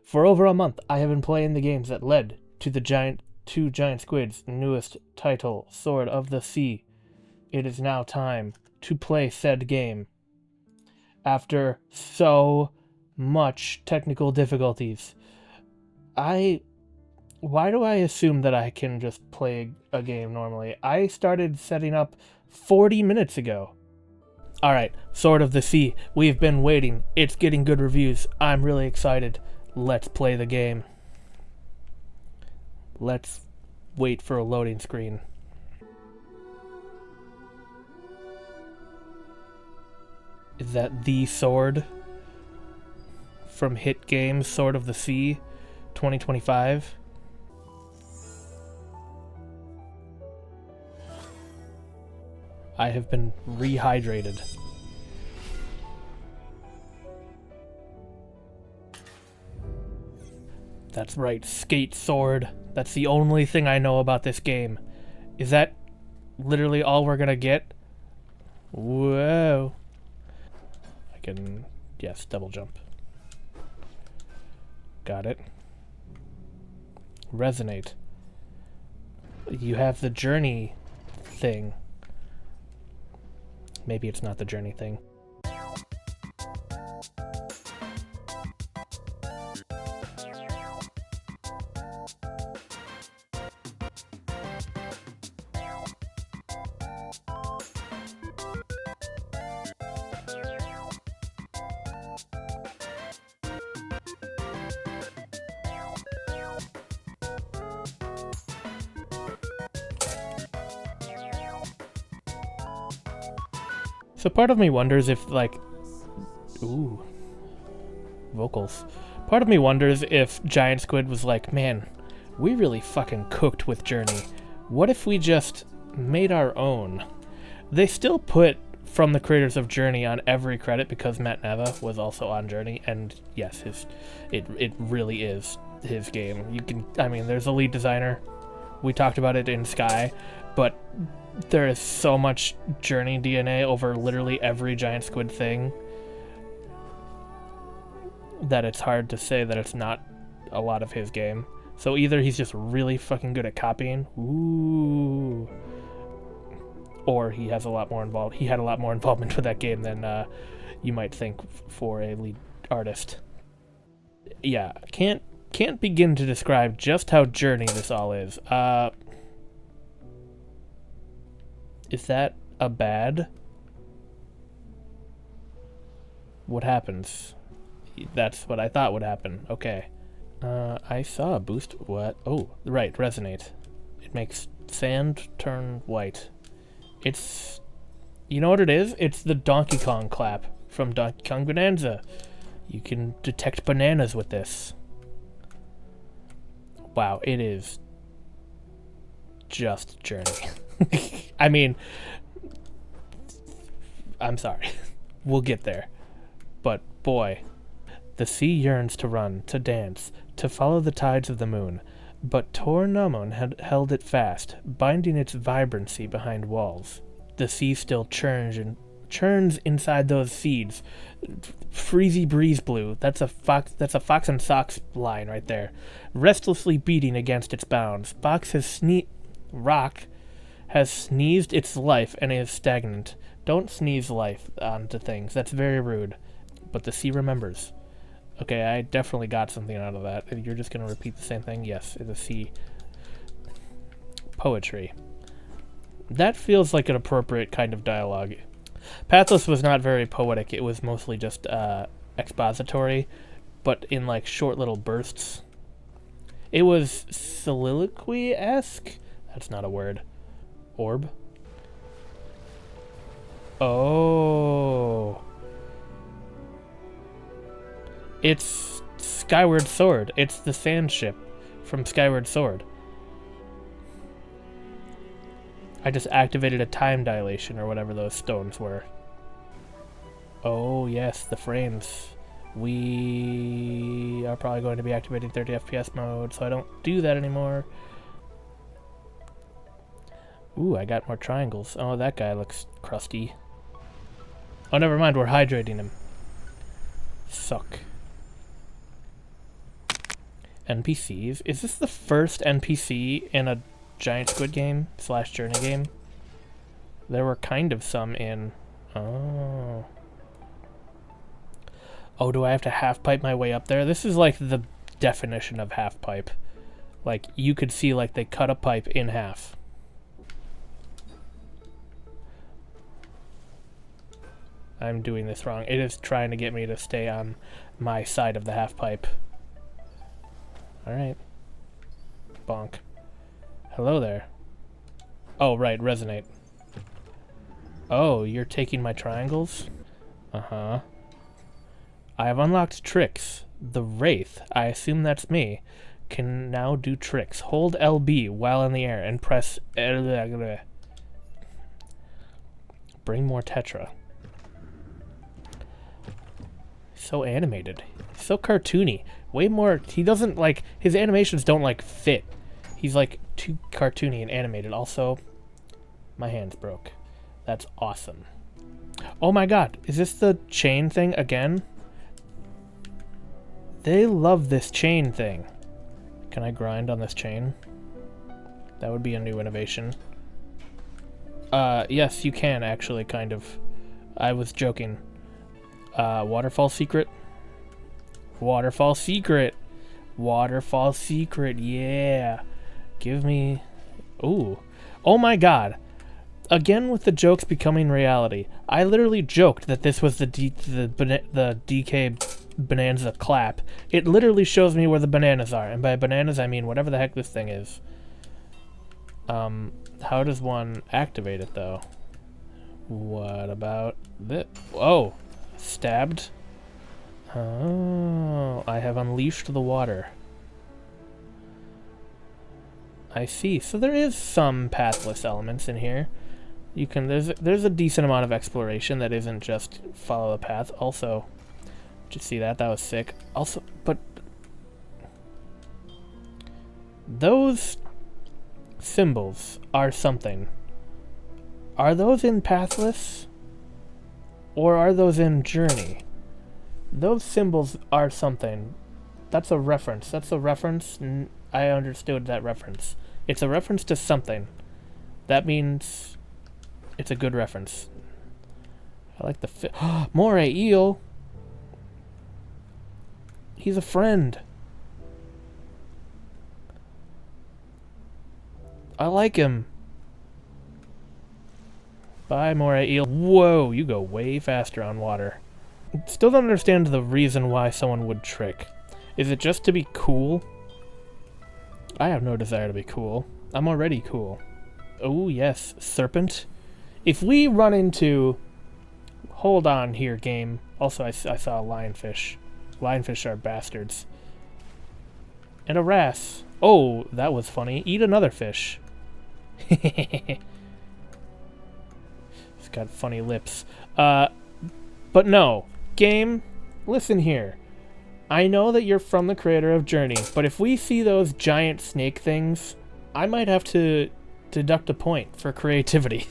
For over a month, I have been playing the games that led to the two giant squid's newest title, Sword of the Sea. It is now time to play said game. After so much technical difficulties, why do I assume that I can just play a game normally? I started setting up 40 minutes ago. Alright, Sword of the Sea. We've been waiting. It's getting good reviews. I'm really excited. Let's play the game. Let's wait for a loading screen. Is that the sword from hit game Sword of the Sea 2025? I have been rehydrated. That's right, skate sword. That's the only thing I know about this game. Is that literally all we're gonna get? Whoa. I can, yes, double jump. Got it. Resonate. You have the journey thing. Maybe it's not the journey thing. So part of me wonders if, like, ooh, vocals. Part of me wonders if Giant Squid was like, man, we really fucking cooked with Journey. What if we just made our own? They still put from the creators of Journey on every credit because Matt Nava was also on Journey, and yes, it really is his game. You can, I mean, there's a lead designer. We talked about it in Sky, but there is so much Journey DNA over literally every Giant Squid thing that it's hard to say that it's not a lot of his game. So either he's just really fucking good at copying, ooh, or he has a lot more involved. He had a lot more involvement with that game than you might think for a lead artist. Yeah, can't begin to describe just how Journey this all is. Is that a bad? What happens? That's what I thought would happen. Okay. I saw a boost. What? Oh, right, resonate. It makes sand turn white. It's... You know what it is? It's the Donkey Kong clap from Donkey Kong Bonanza. You can detect bananas with this. Wow, it is just Journey. I mean, I'm sorry. We'll get there. But boy, the sea yearns to run, to dance, to follow the tides of the moon. But Tor Namun had held it fast, binding its vibrancy behind walls. The sea still churns inside those seeds. Freezy breeze blue. That's a Fox and Socks line right there. Restlessly beating against its bounds. Rock has sneezed its life and is stagnant. Don't sneeze life onto things. That's very rude. But the sea remembers. Okay, I definitely got something out of that. You're just going to repeat the same thing? Yes, the sea. Poetry. That feels like an appropriate kind of dialogue. Pathos was not very poetic. It was mostly just expository, but in like short little bursts. It was soliloquy-esque? That's not a word. Orb? Oh. It's Skyward Sword. It's the sand ship from Skyward Sword. I just activated a time dilation or whatever those stones were. Oh yes, the frames. We are probably going to be activating 30 FPS mode, so I don't do that anymore. Ooh, I got more triangles. Oh, that guy looks crusty. Oh, never mind, we're hydrating him. Suck. NPCs. Is this the first NPC in a giant squid game / journey game? There were kind of some in... Oh. Oh, do I have to half-pipe my way up there? This is like the definition of half-pipe. Like, you could see like they cut a pipe in half. I'm doing this wrong. It is trying to get me to stay on my side of the half-pipe. Alright. Bonk. Hello there. Oh, right, resonate. Oh, you're taking my triangles? Uh-huh. I have unlocked tricks. The Wraith, I assume that's me, can now do tricks. Hold LB while in the air and press... Bring more Tetra. So animated. So cartoony. Way more... He doesn't, like... His animations don't, like, fit. He's, like, too cartoony and animated. Also, my hands broke. That's awesome. Oh my god. Is this the chain thing again? They love this chain thing. Can I grind on this chain? That would be a new innovation. Yes, you can, actually, kind of. I was joking. Waterfall secret? Waterfall secret! Waterfall secret, yeah! Give me... Ooh. Oh my god! Again with the jokes becoming reality. I literally joked that this was the DK Bonanza clap. It literally shows me where the bananas are, and by bananas I mean whatever the heck this thing is. How does one activate it, though? What about this? Oh! Stabbed? Oh, I have unleashed the water. I see. So there is some pathless elements in here. You can there's a decent amount of exploration that isn't just follow the path. Also, did you see that? That was sick. Also, but those symbols are something. Are those in Pathless? Or are those in Journey? Those symbols are something. That's a reference. That's a reference. I understood that reference. It's a reference to something. That means it's a good reference. I like the Moray Eel. He's a friend. I like him. Bye, Moray Eel. Whoa, you go way faster on water. Still don't understand the reason why someone would trick. Is it just to be cool? I have no desire to be cool. I'm already cool. Oh, yes. Serpent. If we run into... Hold on here, game. Also, I saw a lionfish. Lionfish are bastards. And a wrasse. Oh, that was funny. Eat another fish. It's got funny lips. But no. Game, listen here. I know that you're from the creator of Journey, but if we see those giant snake things, I might have to deduct a point for creativity.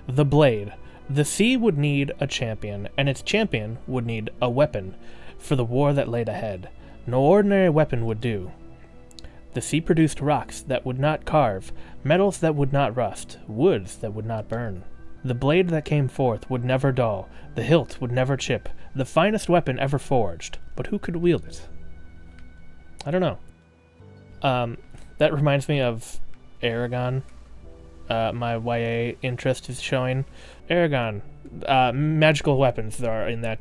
The Blade. The sea would need a champion, and its champion would need a weapon for the war that laid ahead. No ordinary weapon would do. The sea produced rocks that would not carve, metals that would not rust, woods that would not burn. The blade that came forth would never dull, the hilt would never chip, the finest weapon ever forged. But who could wield it? I don't know. That reminds me of Aragon. My YA interest is showing. Aragon. Magical weapons are in that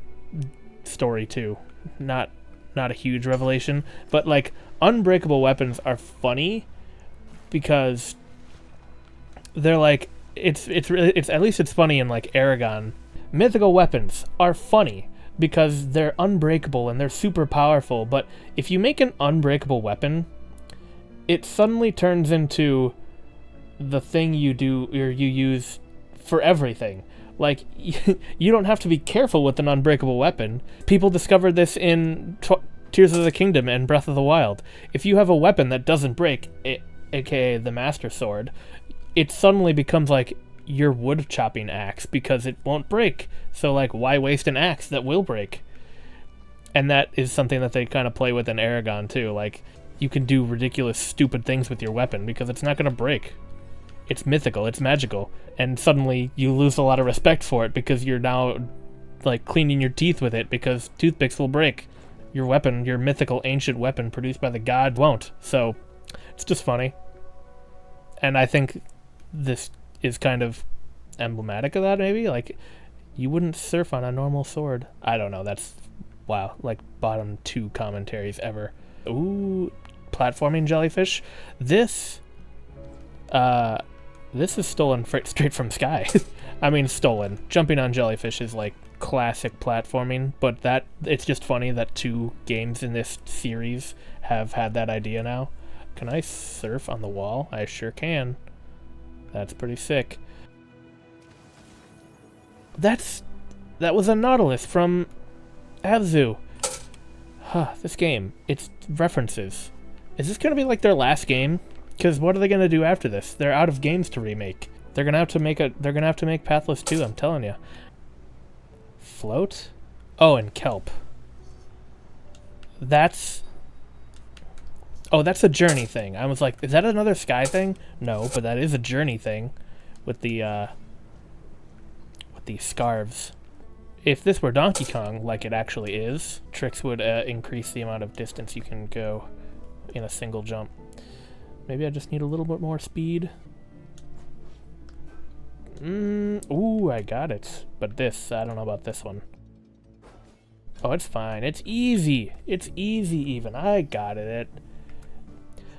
story too. Not a huge revelation, but like unbreakable weapons are funny because they're like it's at least it's funny in like Aragon. Mythical weapons are funny because they're unbreakable and they're super powerful, but if you make an unbreakable weapon, it suddenly turns into the thing you do or you use for everything. Like, you don't have to be careful with an unbreakable weapon. People discovered this in Tears of the Kingdom and Breath of the Wild. If you have a weapon that doesn't break, aka the Master Sword, it suddenly becomes like your wood chopping axe because it won't break. So, like, why waste an axe that will break? And that is something that they kind of play with in Aragon too. Like, you can do ridiculous, stupid things with your weapon because it's not going to break. It's mythical, it's magical, and suddenly you lose a lot of respect for it because you're now, like, cleaning your teeth with it because toothpicks will break. Your weapon, your mythical ancient weapon produced by the god won't. So, it's just funny. And I think this is kind of emblematic of that, maybe? Like, you wouldn't surf on a normal sword. I don't know, that's, wow, like, bottom 2 commentaries ever. Ooh, platforming jellyfish. This is stolen straight from Sky. I mean, stolen. Jumping on jellyfish is like classic platforming, but it's just funny that 2 games in this series have had that idea now. Can I surf on the wall? I sure can. That's pretty sick. That was a Nautilus from Abzu. Huh, this game. It's references. Is this gonna be like their last game? Because what are they gonna do after this? They're out of games to remake. They're gonna have to make Pathless 2, I'm telling you. Float? Oh, and kelp. That's a journey thing. I was like, is that another Sky thing? No, but that is a journey thing with the scarves. If this were Donkey Kong, like it actually is, tricks would increase the amount of distance you can go in a single jump. Maybe I just need a little bit more speed. Ooh, I got it. But this, I don't know about this one. Oh, it's fine. It's easy. It's easy even. I got it.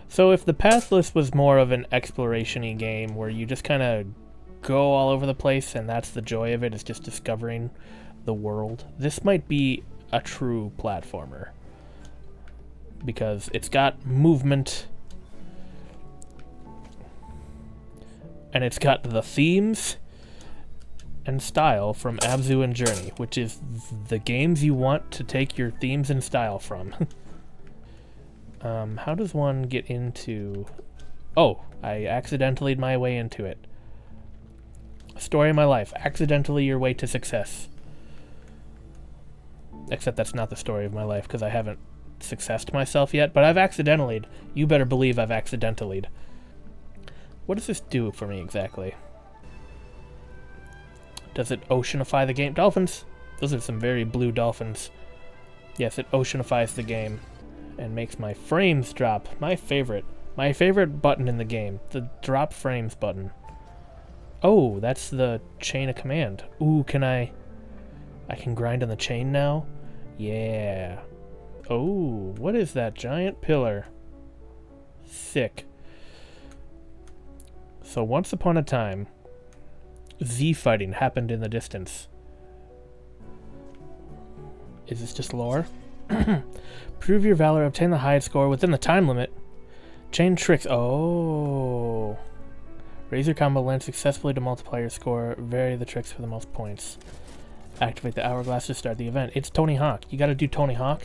So if the Pathless was more of an exploration-y game where you just kind of go all over the place and that's the joy of it, is just discovering the world, this might be a true platformer. Because it's got movement, and it's got the themes and style from Abzu and Journey, which is the games you want to take your themes and style from. How does one get into... Oh, I accidentally my way into it. Story of my life. Accidentally your way to success. Except that's not the story of my life, because I haven't successed myself yet, but I've accidentally. You better believe I've accidentally. What does this do for me exactly? Does it oceanify the game? Dolphins! Those are some very blue dolphins. Yes, it oceanifies the game and makes my frames drop. My favorite button in the game. The drop frames button. Oh, that's the chain of command. Ooh, I can grind on the chain now? Yeah. Oh, what is that giant pillar? Sick. So once upon a time, Z fighting happened in the distance. Is this just lore? Prove your valor, obtain the highest score within the time limit. Chain tricks. Oh. Raise your combo length successfully to multiply your score. Vary the tricks for the most points. Activate the hourglass to start the event. It's Tony Hawk. You gotta do Tony Hawk.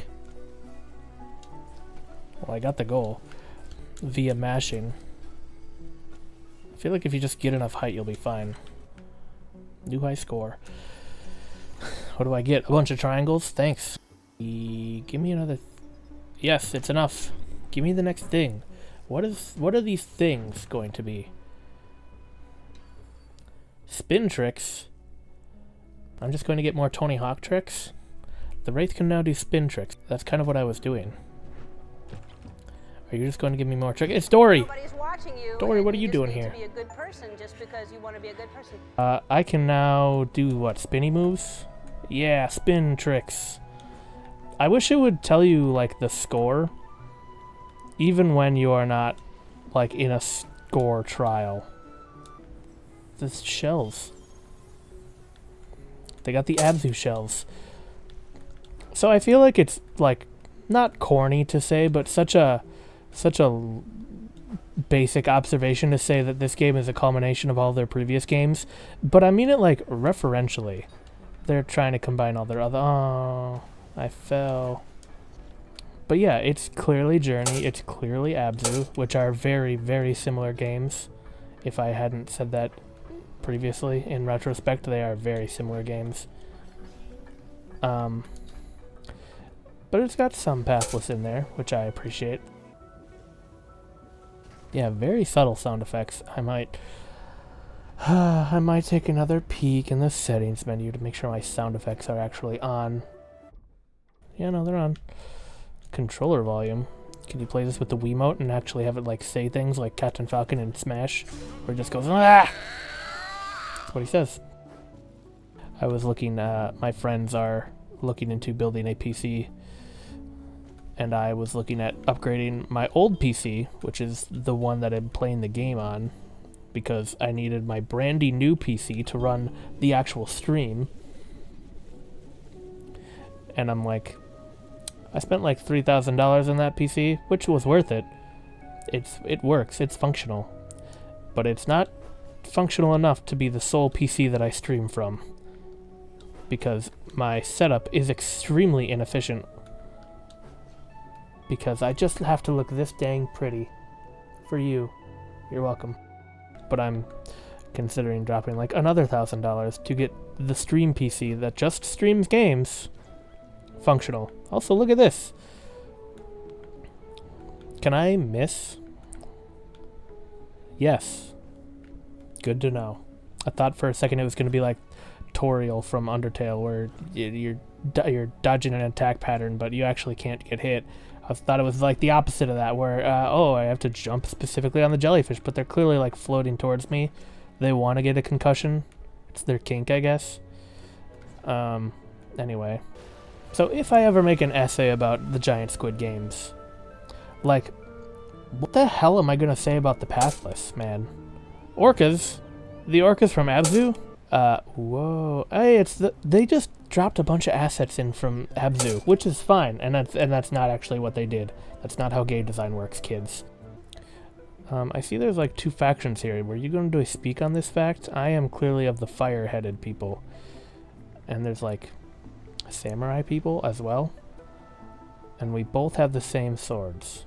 Well, I got the goal. Via mashing. I feel like if you just get enough height, you'll be fine. New high score. What do I get? A bunch of triangles? Thanks. Give me another... Yes, it's enough. Give me the next thing. What are these things going to be? Spin tricks? I'm just going to get more Tony Hawk tricks? The Wraith can now do spin tricks. That's kind of what I was doing. Are you just going to give me more tricks? It's Dory! Nobody's watching you. Dory, what are you doing here? To be a good person just because you want to be a good person. I can now do what? Spinny moves? Yeah, spin tricks. I wish it would tell you, like, the score, even when you are not, like, in a score trial. The shells. They got the Abzu shells. So I feel like it's, like, not corny to say, but such a basic observation to say that this game is a culmination of all their previous games. But I mean it, like, referentially. They're trying to combine all their other... Oh... I fell. But yeah, it's clearly Journey, it's clearly Abzu, which are very, very similar games. If I hadn't said that previously, in retrospect, they are very similar games. But it's got some pathless in there, which I appreciate. Yeah, very subtle sound effects. I might take another peek in the settings menu to make sure my sound effects are actually on. Yeah, no, they're on. Controller volume. Can you play this with the Wiimote and actually have it like say things like Captain Falcon in Smash? Where it just goes, ah! That's what he says. I was looking, my friends are looking into building a PC, and I was looking at upgrading my old PC, which is the one that I'm playing the game on, because I needed my brandy new PC to run the actual stream. And I'm like, I spent like $3,000 on that PC, which was worth it. It works, it's functional. But it's not functional enough to be the sole PC that I stream from, because my setup is extremely inefficient. Because I just have to look this dang pretty for you. You're welcome. But I'm considering dropping like another $1,000 to get the stream PC that just streams games functional. Also, look at this. Can I miss? Yes. Good to know. I thought for a second it was going to be like Toriel from Undertale, where you're dodging an attack pattern, but you actually can't get hit. I thought it was like the opposite of that, where, oh, I have to jump specifically on the jellyfish, but they're clearly like floating towards me. They want to get a concussion. It's their kink, I guess. Anyway. So if I ever make an essay about the giant squid games, like, what the hell am I going to say about the pathless, man? Orcas? The orcas from Abzu? Whoa. Hey, they just dropped a bunch of assets in from Abzu, which is fine, and that's not actually what they did. That's not how game design works, kids. I see there's like 2 factions here. Were you going to do a speak on this fact? I am clearly of the fire-headed people. And there's like samurai people as well. And we both have the same swords.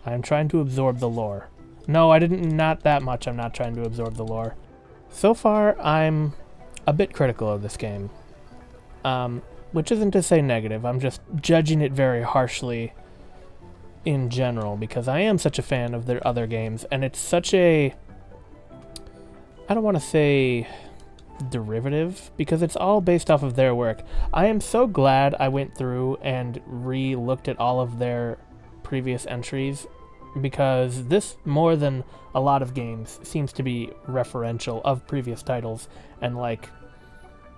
I'm trying to absorb the lore. No, not that much. I'm not trying to absorb the lore. So far, I'm a bit critical of this game. Which isn't to say negative. I'm just judging it very harshly in general, because I am such a fan of their other games, and it's such a, I don't want to say derivative, because it's all based off of their work. I am so glad I went through and re-looked at all of their previous entries, because this, more than a lot of games, seems to be referential of previous titles, and like,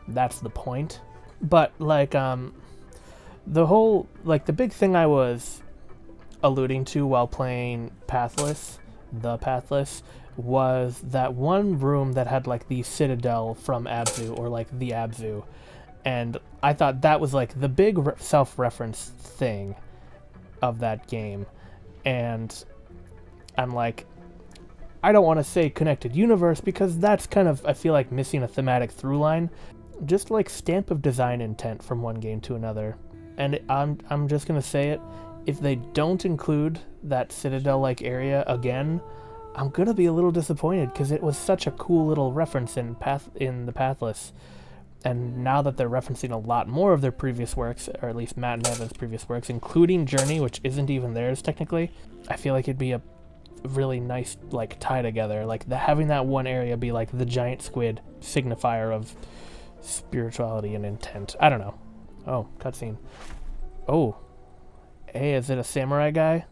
that's the point. But like, the whole, like, the big thing I was alluding to while playing Pathless, was that one room that had like the Citadel from Abzu, or like the Abzu, and I thought that was like the big self-reference thing of that game. And I'm like, I don't want to say connected universe, because that's kind of, I feel like, missing a thematic through line. Just like stamp of design intent from one game to another. And I'm just gonna say it, if they don't include that Citadel-like area again, I'm gonna be a little disappointed, because it was such a cool little reference in the Pathless. And now that they're referencing a lot more of their previous works, or at least Matt and Evan's previous works, including Journey, which isn't even theirs technically, I feel like it'd be a really nice like tie together, like having that one area be like the giant squid signifier of spirituality and intent. I don't know. Oh, cutscene. Oh. Hey, is it a samurai guy?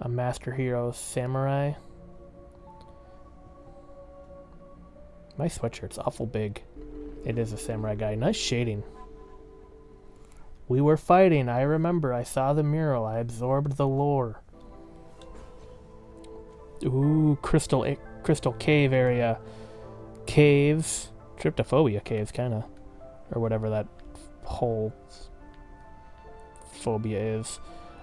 A master hero samurai? My sweatshirt's awful big. It is a samurai guy. Nice shading. We were fighting. I remember. I saw the mural. I absorbed the lore. Ooh, crystal cave area. Caves. Tryptophobia caves, kind of. Or whatever that whole phobia is.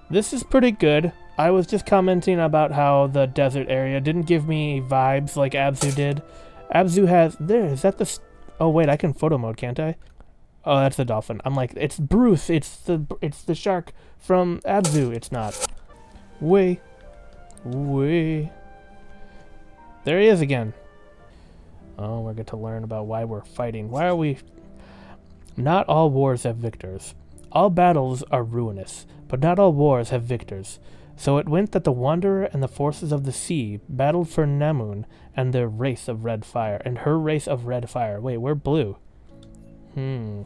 This is pretty good. I was just commenting about how the desert area didn't give me vibes like Abzu did. Abzu has... There, is that the... Oh, wait, I can photo mode, can't I? Oh, that's the dolphin. I'm like, it's Bruce. It's the shark from Abzu. It's not. Way. There he is again. Oh, we're going to learn about why we're fighting. Why are we... Not all wars have victors. All battles are ruinous, but not all wars have victors. So it went that the Wanderer and the forces of the sea battled for Namun and their race of red fire, and her race of red fire. Wait, we're blue. The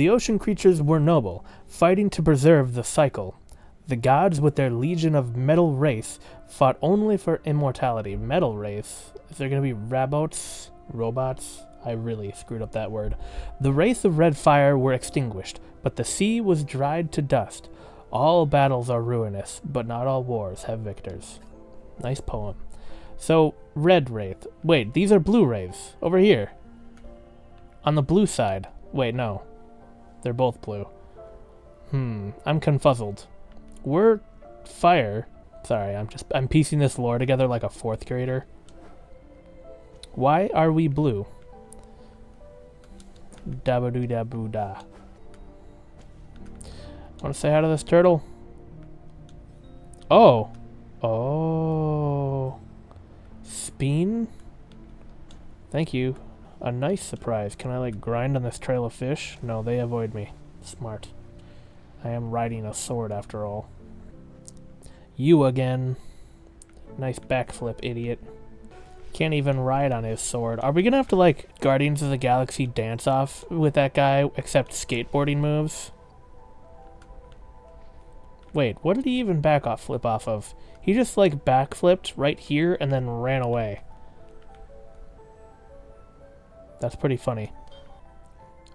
ocean creatures were noble, fighting to preserve the cycle. The gods, with their legion of metal race, fought only for immortality. Metal race? Is there going to be rabots? Robots? I really screwed up that word. The race of red fire were extinguished, but the sea was dried to dust. All battles are ruinous, but not all wars have victors. Nice poem. So, red wraith. Wait, these are blue wraiths. Over here. On the blue side. Wait, no. They're both blue. I'm confuzzled. We're fire. Sorry, I'm piecing this lore together like a 4th grader. Why are we blue? Da-ba-doo-da-boo-da. Want to say hi to this turtle? Oh. Oh. Speen? Thank you. A nice surprise. Can I, like, grind on this trail of fish? No, they avoid me. Smart. I am riding a sword, after all. You again. Nice backflip, idiot. Can't even ride on his sword. Are we gonna have to, like, Guardians of the Galaxy dance off with that guy, except skateboarding moves? Wait, what did he even flip off of? He just, like, backflipped right here and then ran away. That's pretty funny.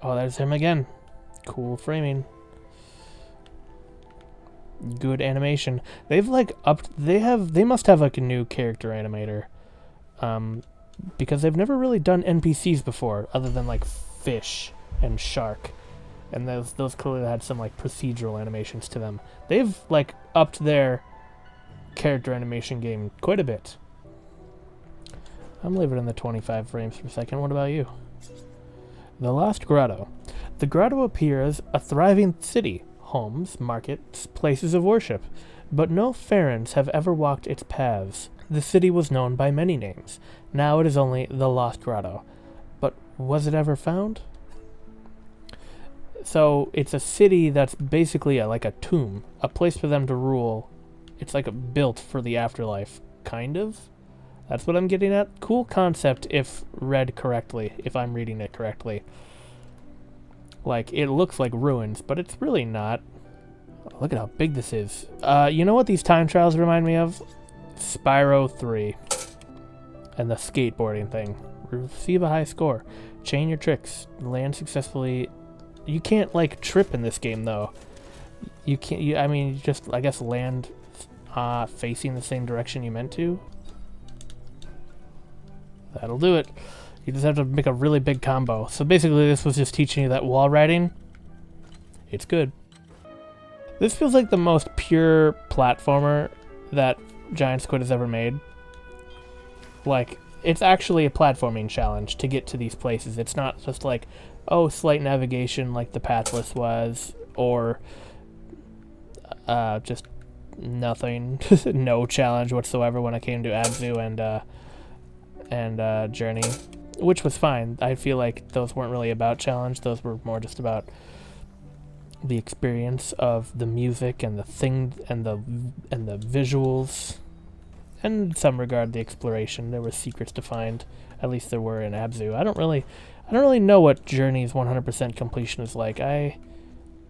Oh, there's him again. Cool framing. Good animation. They've like they must have like a new character animator. Because they've never really done NPCs before other than like fish and shark. And those clearly had some like procedural animations to them. They've like upped their character animation game quite a bit. I'm leaving it in the 25 frames per second. What about you? The Lost Grotto. The grotto appears a thriving city. Homes, markets, places of worship. But no Farons have ever walked its paths. The city was known by many names. Now it is only the Lost Grotto. But was it ever found? So it's a city that's basically like a tomb. A place for them to rule. It's like built for the afterlife. Kind of? That's what I'm getting at. Cool concept if read correctly, if I'm reading it correctly. Like, it looks like ruins, but it's really not. Look at how big this is. You know what these time trials remind me of? Spyro 3. And the skateboarding thing. Receive a high score. Chain your tricks. Land successfully. You can't, like, trip in this game, though. You can't, I mean, you just, I guess, land facing the same direction you meant to. That'll do it. You just have to make a really big combo. So basically this was just teaching you that wall riding, it's good. This feels like the most pure platformer that Giant Squid has ever made. Like, it's actually a platforming challenge to get to these places. It's not just like, oh, slight navigation like the Pathless was, or just nothing. No challenge whatsoever when it came to Abzu and Journey, which was fine. I feel like those weren't really about challenge. Those were more just about the experience of the music and the thing and the visuals, and in some regard the exploration. There were secrets to find. At least there were in Abzu. I don't really know what Journey's 100% completion is like. I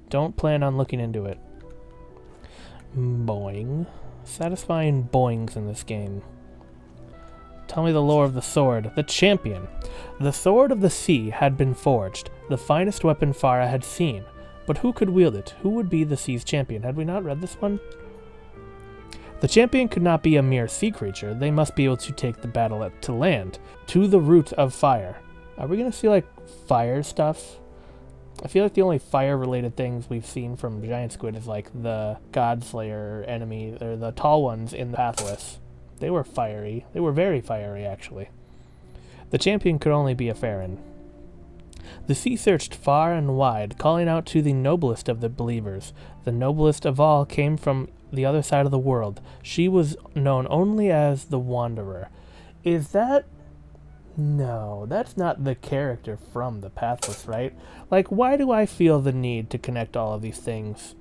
don't plan on looking into it. Boing. Satisfying boings in this game. Tell me the lore of the sword. The champion. The sword of the sea had been forged, the finest weapon Farah had seen. But who could wield it? Who would be the sea's champion? Had we not read this one? The champion could not be a mere sea creature. They must be able to take the battle to land, to the root of fire. Are we going to see, like, fire stuff? I feel like the only fire-related things we've seen from Giant Squid is, like, the Godslayer enemy, or the tall ones in the Pathless. They were fiery. They were very fiery, actually. The champion could only be a Faron. The sea searched far and wide, calling out to the noblest of the believers. The noblest of all came from the other side of the world. She was known only as the Wanderer. Is that No, that's not the character from The Pathless, right? Like, why do I feel the need to connect all of these things?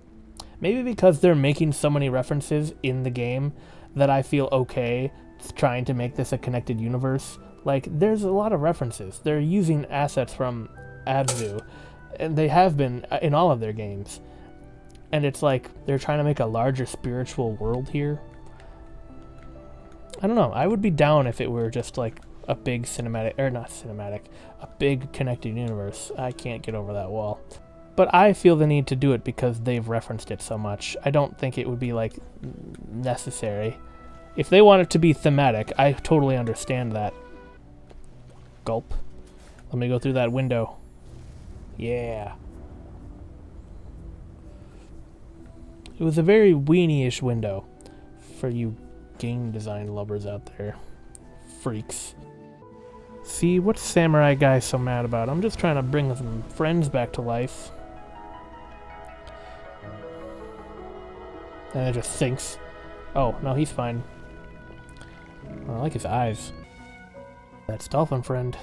Maybe because they're making so many references in the game that I feel okay trying to make this a connected universe. Like, there's a lot of references. They're using assets from Abzu, and they have been in all of their games. And it's like they're trying to make a larger spiritual world here. I don't know. I would be down if it were just like a big cinematic, or not cinematic, a big connected universe. I can't get over that wall. But I feel the need to do it because they've referenced it so much. I don't think it would be, like, necessary. If they want it to be thematic, I totally understand that. Gulp. Let me go through that window. Yeah. It was a very weenie-ish window for you game design lovers out there. Freaks. See, what's Samurai Guy so mad about? I'm just trying to bring some friends back to life. And it just sinks. Oh, no, he's fine. I like his eyes. That's Dolphin Friend.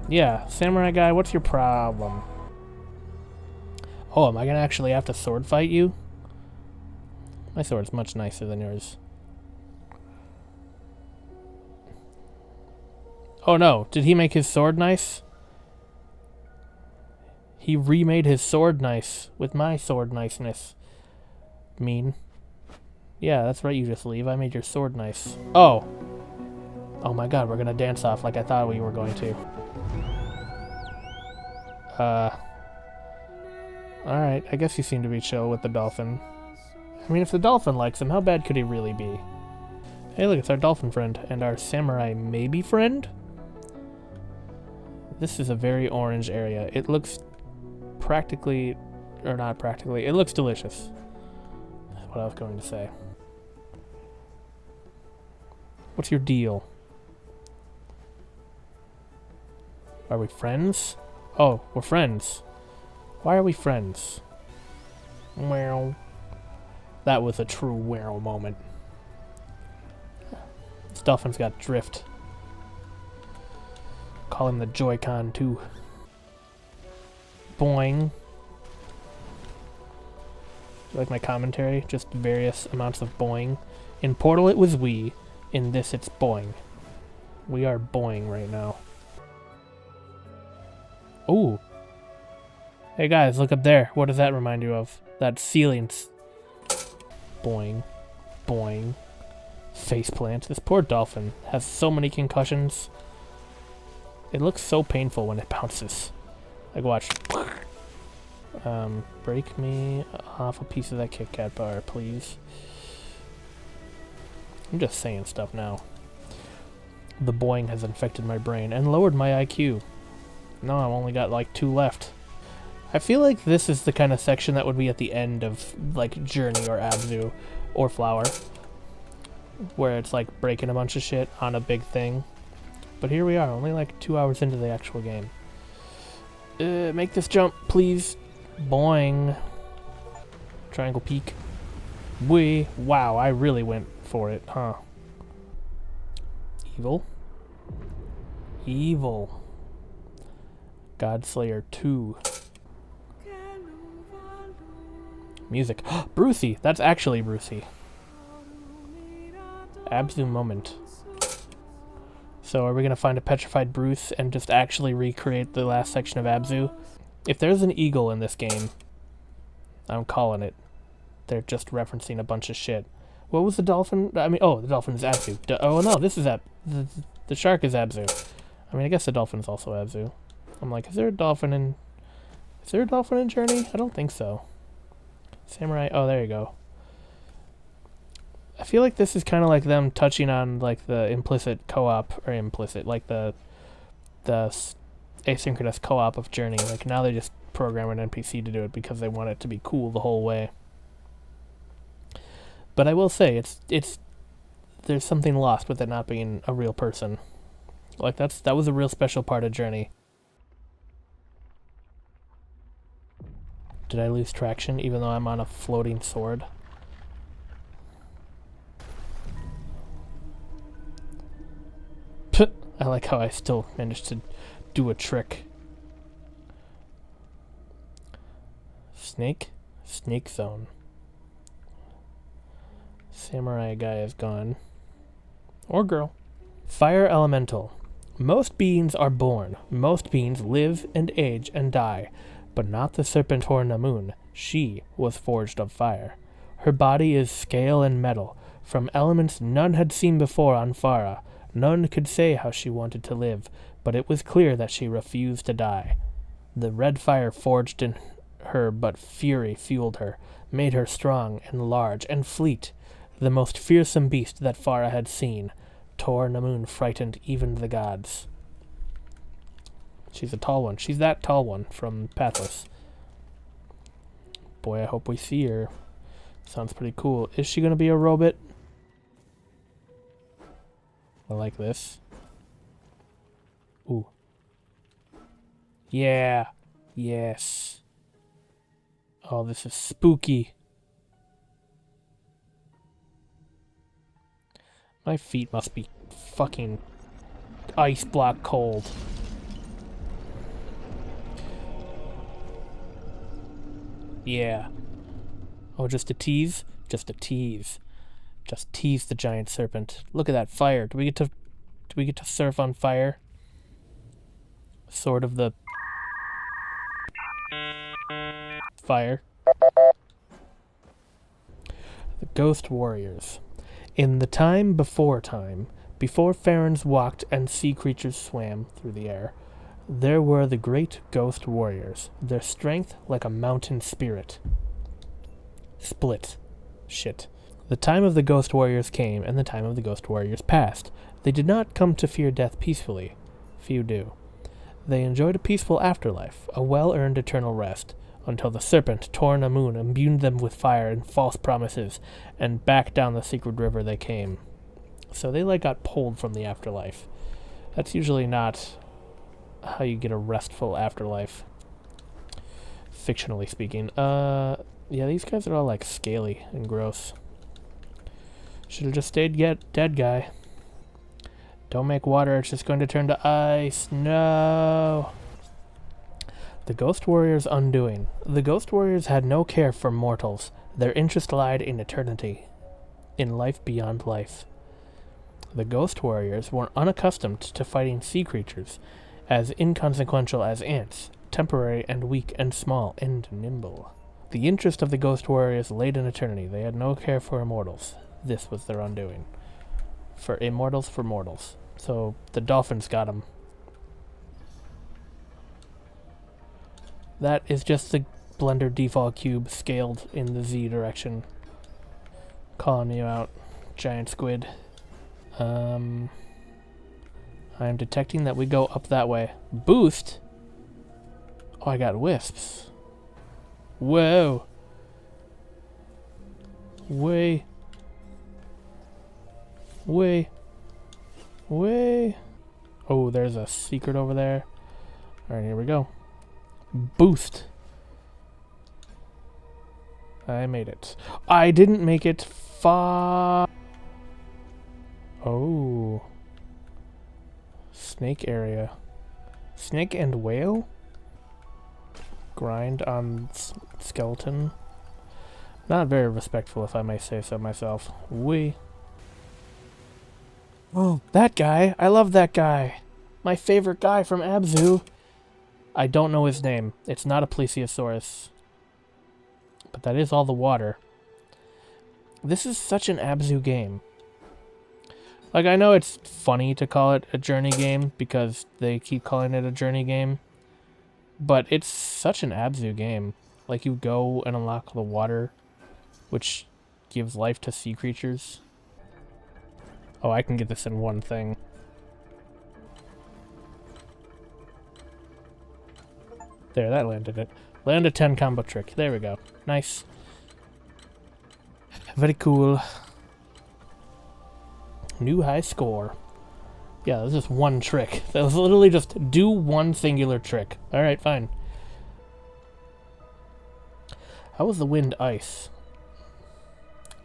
Yeah, Samurai Guy, what's your problem? Oh, am I gonna actually have to sword fight you? My sword's much nicer than yours. Oh no, did he make his sword nice? He remade his sword nice with my sword niceness. Mean. Yeah, that's right, you just leave. I made your sword nice. Oh! Oh my god, we're gonna dance off like I thought we were going to. Alright, I guess you seem to be chill with the dolphin. I mean, if the dolphin likes him, how bad could he really be? Hey look, it's our dolphin friend, and our samurai maybe friend? This is a very orange area. It looks practically, or not practically, it looks delicious. That's what I was going to say. What's your deal? Are we friends? Oh, we're friends. Why are we friends? Well, that was a true wow moment. This dolphin's got drift. Call him the Joy-Con too. Boing. You like my commentary? Just various amounts of boing. In Portal it was we. In this it's boing. We are boing right now. Ooh. Hey guys, look up there. What does that remind you of? That ceiling's boing. Boing. Faceplant. This poor dolphin has so many concussions. It looks so painful when it bounces. Like, watch. Break me off a piece of that Kit Kat bar, please. I'm just saying stuff now. The boing has infected my brain and lowered my IQ. No, I've only got like 2 left. I feel like this is the kind of section that would be at the end of like Journey or Abzu or Flower, where it's like breaking a bunch of shit on a big thing. But here we are, only like 2 hours into the actual game. Make this jump, please. Boing. Triangle peak. Wee. Wow, I really went for it, huh? Evil. Evil. Godslayer 2. Music. Brucey! That's actually Brucey. Abzu moment. So are we going to find a petrified Bruce and just actually recreate the last section of Abzu? If there's an eagle in this game, I'm calling it. They're just referencing a bunch of shit. What was the dolphin? I mean, oh, the dolphin is Abzu. Oh no, this is the shark is Abzu. I mean, I guess the dolphin is also Abzu. I'm like, is there a dolphin in Journey? I don't think so. Samurai, oh, there you go. I feel like this is kind of like them touching on like the implicit co-op, or implicit, like the asynchronous co-op of Journey. Like now they just program an NPC to do it because they want it to be cool the whole way. But I will say it's there's something lost with it not being a real person. Like that was a real special part of Journey. Did I lose traction even though I'm on a floating sword? I like how I still managed to do a trick. Snake? Snake zone. Samurai guy is gone. Or girl. Fire elemental. Most beings are born. Most beings live and age and die. But not the serpent or Namun. She was forged of fire. Her body is scale and metal, from elements none had seen before on Farah. None could say how she wanted to live, but it was clear that she refused to die. The red fire forged in her, but fury fueled her, made her strong and large and fleet, the most fearsome beast that Farah had seen. Tor Namun frightened even the gods. She's a tall one. She's that tall one from Pathos. Boy, I hope we see her. Sounds pretty cool. Is she gonna be a robot? I like this. Ooh. Yeah. Yes. Oh, this is spooky. My feet must be fucking ice block cold. Yeah. Oh, just a tease? Just a tease. Just tease the giant serpent. Look at that fire. Do we get to surf on fire? Sword of the fire. The Ghost Warriors. In the time, before Pharons walked and sea creatures swam through the air, there were the great Ghost Warriors, their strength like a mountain spirit. Split. Shit. The time of the Ghost Warriors came, and the time of the Ghost Warriors passed. They did not come to fear death peacefully. Few do. They enjoyed a peaceful afterlife, a well-earned eternal rest, until the serpent Tor Namun imbued them with fire and false promises, and back down the secret river they came. So they got pulled from the afterlife. That's usually not how you get a restful afterlife, fictionally speaking. Yeah, these guys are all scaly and gross. Should have just stayed dead guy. Don't make water, it's just going to turn to ice. No! The Ghost Warriors' undoing. The Ghost Warriors had no care for mortals. Their interest lied in eternity, in life beyond life. The Ghost Warriors were unaccustomed to fighting sea creatures, as inconsequential as ants, temporary and weak and small and nimble. The interest of the Ghost Warriors laid in eternity. They had no care for immortals. This was their undoing. For immortals, for mortals. So the dolphins got them. That is just the Blender default cube scaled in the Z direction. Calling you out, giant squid. I am detecting that we go up that way. Boost? Oh, I got wisps. Whoa. Way. Way. Way. Oh, there's a secret over there. Alright, here we go. Boost. I made it. I didn't make it far. Oh. Snake area. Snake and whale? Grind on skeleton. Not very respectful, if I may say so myself. Wee. Oh, that guy. I love that guy. My favorite guy from Abzu. I don't know his name. It's not a plesiosaurus. But that is all the water. This is such an Abzu game. I know it's funny to call it a journey game because they keep calling it a journey game. But it's such an Abzu game. You go and unlock the water, which gives life to sea creatures. Oh, I can get this in one thing. There, that landed it. Land a 10 combo trick. There we go. Nice. Very cool. New high score. Yeah, that was just one trick. That was literally just do one singular trick. Alright, fine. How was the wind ice?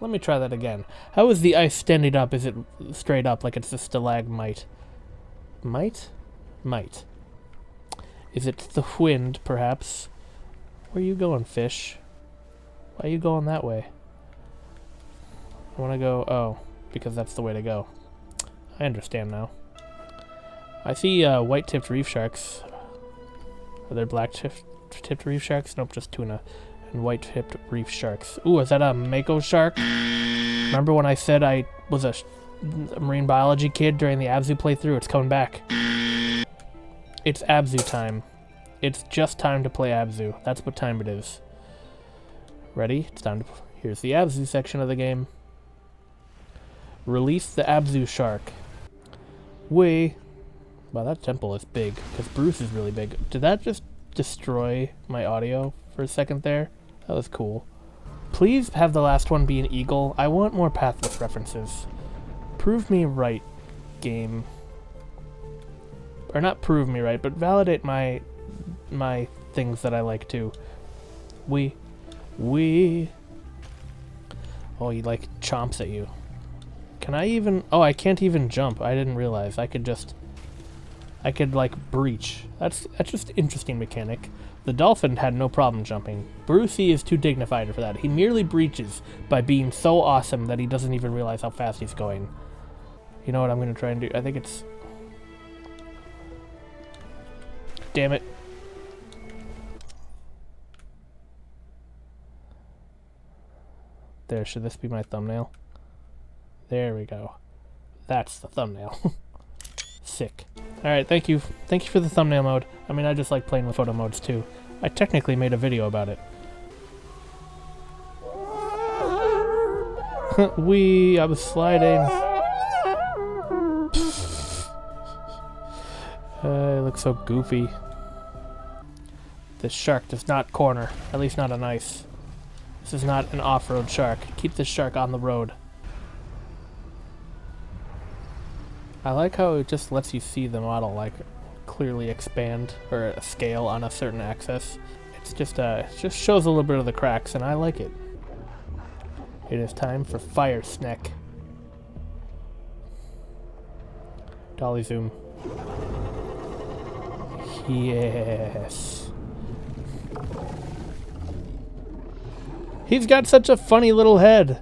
Let me try that again. How is the ice standing up? Is it straight up like it's a stalagmite? Might? Might. Is it the wind, perhaps? Where are you going, fish? Why are you going that way? I want to go... Oh, because that's the way to go. I understand now. I see white-tipped reef sharks. Are there black-tipped reef sharks? Nope, just tuna. And white-tipped reef sharks. Ooh, is that a mako shark? Remember when I said I was a marine biology kid during the Abzu playthrough? It's coming back. It's Abzu time. It's just time to play Abzu. That's what time it is. Ready? It's time to... Here's the Abzu section of the game. Release the Abzu shark. Whee! Wow, that temple is big, because Bruce is really big. Did that just destroy my audio for a second there? That was cool. Please have the last one be an eagle. I want more Pathless references. Prove me right, game. Or not prove me right, but validate my things that I like too. We. Oh, he like chomps at you. Can I even... Oh, I can't even jump. I didn't realize. I could like breach. That's just an interesting mechanic. The dolphin had no problem jumping. Brucey is too dignified for that. He merely breaches by being so awesome that he doesn't even realize how fast he's going. You know what I'm going to try and do? I think it's... Damn it. There, should this be my thumbnail? There we go. That's the thumbnail. Sick. Alright, thank you. Thank you for the thumbnail mode. I mean, I just like playing with photo modes too. I technically made a video about it. I was sliding. It looks so goofy. This shark does not corner. At least not on ice. This is not an off-road shark. Keep this shark on the road. I like how it just lets you see the model like clearly expand or scale on a certain axis. It's just it just shows a little bit of the cracks, and I like it. It is time for Fire Snack. Dolly zoom. Yes. He's got such a funny little head.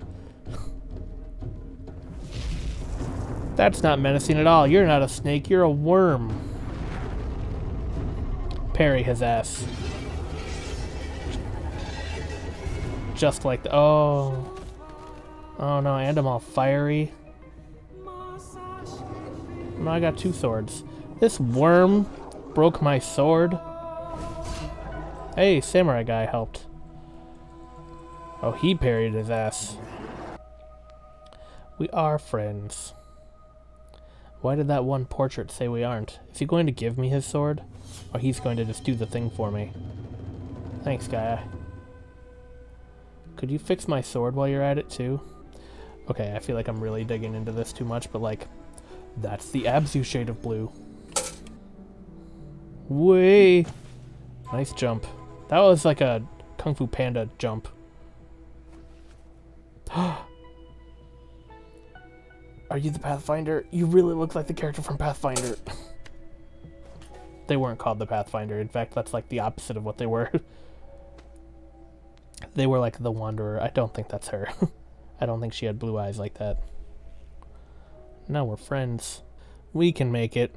That's not menacing at all. You're not a snake, you're a worm. Parry his ass. Just like the... Oh. Oh no, and I'm all fiery. No, I got two swords. This worm broke my sword. Hey, samurai guy helped. Oh, he parried his ass. We are friends. Why did that one portrait say we aren't? Is he going to give me his sword? Or he's going to just do the thing for me? Thanks, guy. Could you fix my sword while you're at it, too? Okay, I feel like I'm really digging into this too much, but like, that's the Abzu shade of blue. Whee! Nice jump. That was like a Kung Fu Panda jump. Are you the Pathfinder? You really look like the character from Pathfinder. They weren't called the Pathfinder. In fact, that's like the opposite of what they were. They were like the Wanderer. I don't think that's her. I don't think she had blue eyes like that. No, we're friends. We can make it.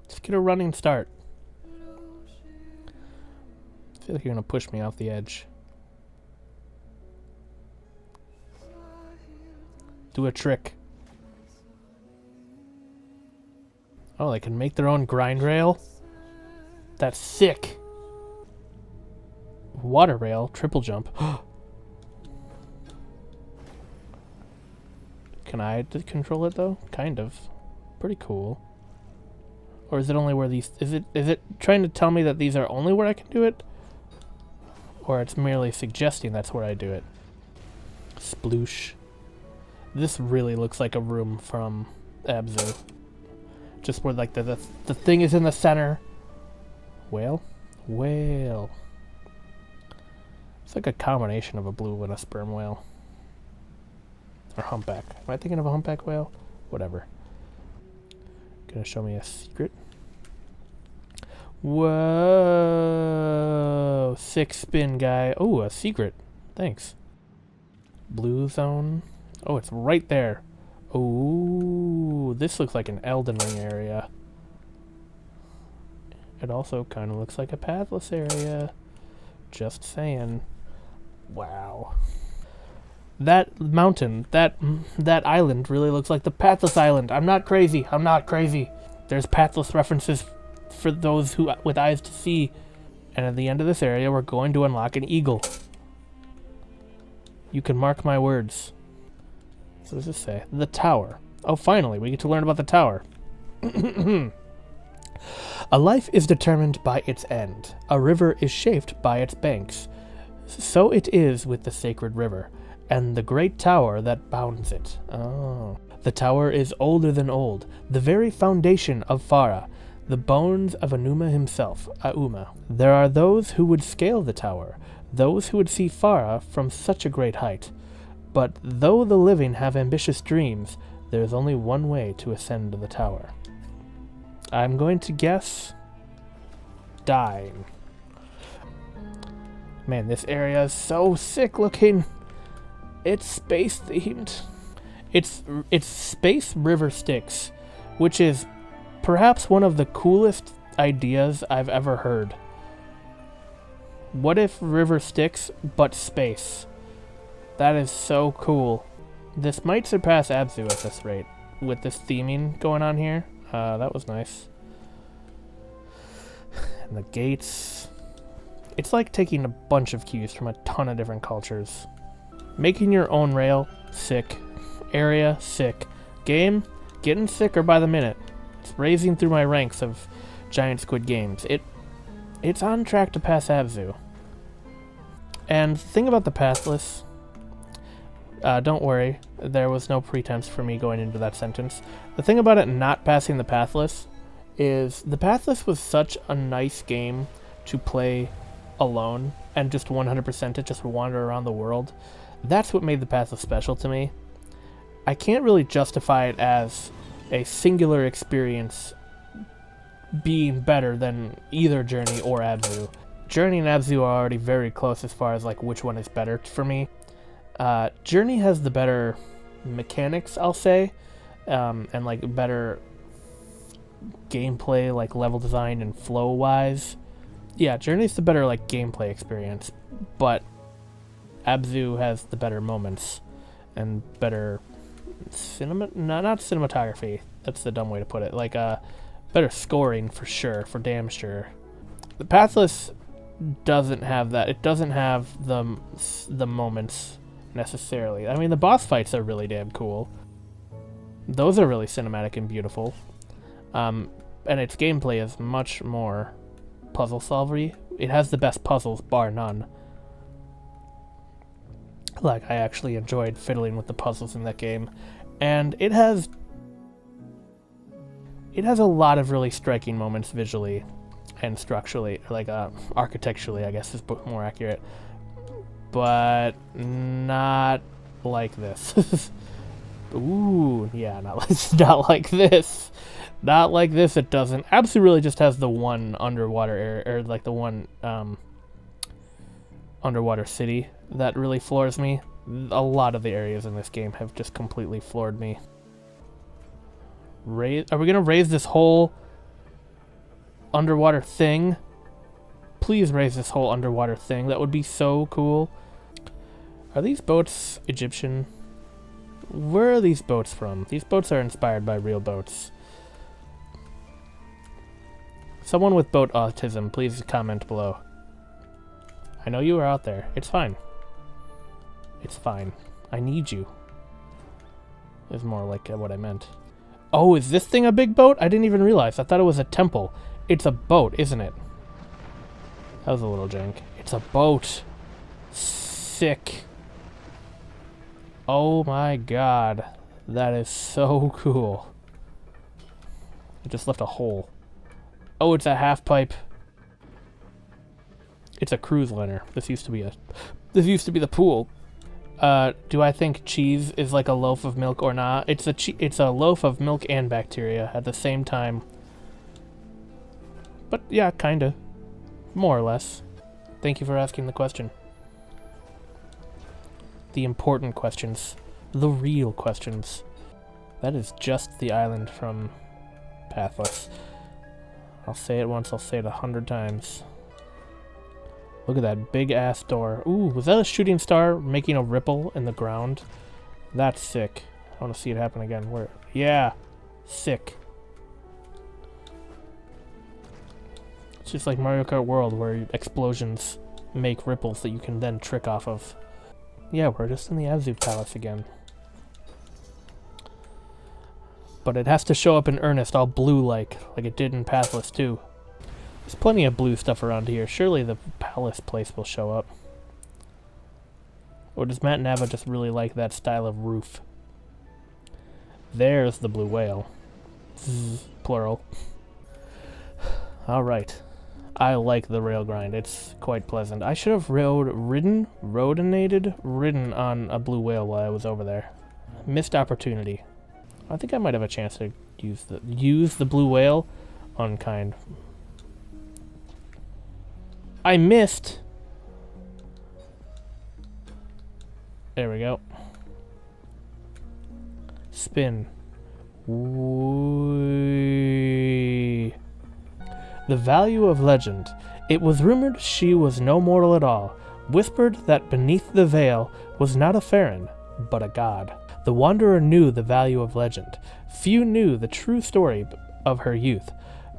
Just get a running start. I feel like you're gonna push me off the edge. Do a trick. Oh, they can make their own grind rail? That's sick. Water rail, triple jump. Can I control it though? Kind of. Pretty cool. Or is it only where these... Is it trying to tell me that these are only where I can do it? Or it's merely suggesting that's where I do it. Sploosh. This really looks like a room from Abzu. Just where like the thing is in the center. Whale? Whale. It's like a combination of a blue and a sperm whale. Or humpback. Am I thinking of a humpback whale? Whatever. Gonna show me a secret. Whoa! Sick spin, guy. Oh, a secret. Thanks. Blue zone. Oh, it's right there. Oh, this looks like an Elden Ring area. It also kind of looks like a pathless area. Just saying. Wow. That mountain, that island really looks like the pathless island. I'm not crazy. I'm not crazy. There's pathless references for those who with eyes to see. And at the end of this area, we're going to unlock an eagle. You can mark my words. What does this say? The tower. Oh, finally, we get to learn about the tower. A life is determined by its end. A river is shaped by its banks. So it is with the sacred river, and the great tower that bounds it. Oh. The tower is older than old, the very foundation of Farah, the bones of Enuma himself, Auma. There are those who would scale the tower, those who would see Farah from such a great height. But though the living have ambitious dreams, there is only one way to ascend the tower. I'm going to guess dying. Man, this area is so sick looking. It's space themed. It's Space River Styx, which is perhaps one of the coolest ideas I've ever heard. What if River Styx but space? That is so cool. This might surpass Abzu at this rate, with this theming going on here. That was nice. And the gates. It's like taking a bunch of cues from a ton of different cultures. Making your own rail, sick. Area, sick. Game, getting sicker by the minute. It's raising through my ranks of Giant Squid games. It's on track to pass Abzu. And the thing about the Pathless, don't worry, there was no pretense for me going into that sentence. The thing about it not passing the Pathless is the Pathless was such a nice game to play alone and just 100% it, just wander around the world. That's what made the Pathless special to me. I can't really justify it as a singular experience being better than either Journey or Abzu. Journey and Abzu are already very close as far as like which one is better for me. Journey has the better mechanics, I'll say, and like better gameplay, like level design and flow wise. Yeah, Journey's the better like gameplay experience, but Abzu has the better moments and better not cinematography. That's the dumb way to put it. Like better scoring for sure, for damn sure. The Pathless doesn't have that. It doesn't have the moments necessarily. I mean, the boss fights are really damn cool. Those are really cinematic and beautiful. And its gameplay is much more puzzle solvery. It has the best puzzles, bar none. Like, I actually enjoyed fiddling with the puzzles in that game. And it has a lot of really striking moments visually and structurally, like architecturally, I guess is more accurate. But not like this. Ooh, yeah, not like this. Not like this, it doesn't. Absu really just has the one underwater area, or like the one underwater city that really floors me. A lot of the areas in this game have just completely floored me. Are we gonna raise this whole underwater thing? Please raise this whole underwater thing. That would be so cool. Are these boats Egyptian? Where are these boats from? These boats are inspired by real boats. Someone with boat autism, please comment below. I know you are out there. It's fine. It's fine. I need you. Is more like what I meant. Oh, is this thing a big boat? I didn't even realize. I thought it was a temple. It's a boat, isn't it? That was a little jank. It's a boat. Sick. Oh my god. That is so cool. It just left a hole. Oh, it's a half pipe. It's a cruise liner. This used to be the pool. Do I think cheese is like a loaf of milk or not? It's a loaf of milk and bacteria at the same time. But yeah, kinda. More or less. Thank you for asking the question. The important questions. The real questions. That is just the island from Pathless. I'll say it once, I'll say it 100 times. Look at that big ass door. Ooh, was that a shooting star making a ripple in the ground? That's sick. I want to see it happen again. Where? Yeah. Sick. It's just like Mario Kart World where explosions make ripples that you can then trick off of. Yeah, we're just in the Abzu Palace again. But it has to show up in earnest, all blue like it did in Pathless too. There's plenty of blue stuff around here. Surely the palace place will show up. Or does Matt Nava just really like that style of roof? There's the blue whale. Zzz, plural. Alright. I like the rail grind. It's quite pleasant. I should have ridden on a blue whale while I was over there. Missed opportunity. I think I might have a chance to use the blue whale. Unkind. I missed. There we go. Spin. Whee. The value of legend. It was rumored she was no mortal at all, whispered that beneath the veil was not a Farron, but a god. The wanderer knew the value of legend. Few knew the true story of her youth.